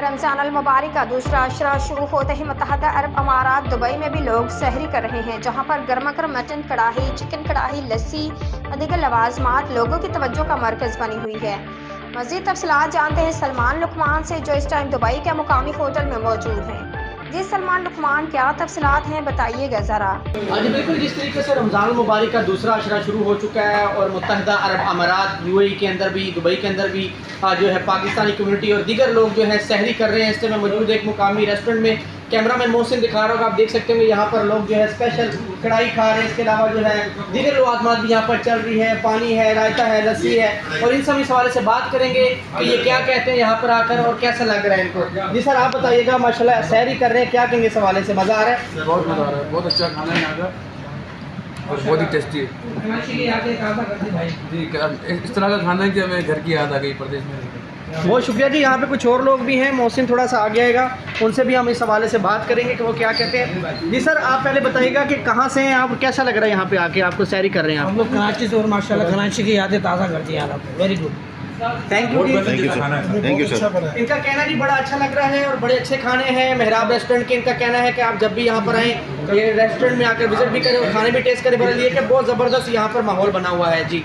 रमज़ान अल मुबारक का दूसरा अशरा शुरू होते ही मुत्तहदा अरब अमारात दुबई में भी लोग सहरी कर रहे हैं, जहां पर गर्मा गर्म मटन कढ़ाई, चिकन कढ़ाई, लस्सी और दीगर लवाजमात लोगों की तवज्जो का मरकज़ बनी हुई है। मज़ीद तफसीलात जानते हैं सलमान लुकमान से, जो इस टाइम दुबई के मुकामी होटल में मौजूद हैं। जी सलमान लुकमान, क्या तफसीलात हैं, बताइएगा ज़रा। हाँ जी बिल्कुल, जिस तरीके से रमज़ान मुबारक का दूसरा अशरा शुरू हो चुका है और मुत्तहदा अरब अमारात यूएई के अंदर भी, दुबई के अंदर भी जो है पाकिस्तानी कम्युनिटी और दीगर लोग जो है सहरी कर रहे हैं। इस समय मौजूद एक मुकामी रेस्टोरेंट में कैमरामैन मोहसिन दिखा रहा होगा, आप देख सकते होंगे यहाँ पर लोग जो है स्पेशल कढ़ाई खा रहे हैं। इसके अलावा जो है दीगर लवाजमात भी यहाँ पर चल रही है, पानी है, रायता है, लस्सी है, और इन सब इस हवाले से बात करेंगे कि ये क्या कहते हैं यहाँ पर आकर और कैसा लग रहा है इनको। जी सर, आप बताइएगा, माशाल्लाह सहरी कर रहे हैं, क्या कहेंगे इस हवाले से? मज़ा आ रहा है? बहुत मज़ा आ रहा है, बहुत अच्छा खाना है यहाँ का और बहुत ही टेस्टी है जी। इस तरह का खाना है कि हमें घर की याद आ गई प्रदेश में। बहुत शुक्रिया जी। यहाँ पे कुछ और लोग भी हैं, मोहसिन थोड़ा सा आगे आएगा, उनसे भी हम इस हवाले से बात करेंगे कि वो क्या कहते हैं। जी सर, आप पहले बताइएगा कि कहाँ से हैं आप, कैसा लग रहा है यहाँ पे आके आपको सहरी कर रहे हैं आप? हम लोग कराची से, और माशाल्लाह कराची की यादें ताज़ा करती हैं आप। Very good, thank you. Thank you sir. इनका कहना जी बड़ा अच्छा लग रहा है और बड़े अच्छे खाने हैं मेहराब रेस्टोरेंट के। इनका कहना है कि आप जब भी यहाँ पर आएँ, ये रेस्टोरेंट में आकर विजिट भी करें और खाने भी टेस्ट करें। बोलिए कि बहुत ज़बरदस्त यहाँ पर माहौल बना हुआ है जी।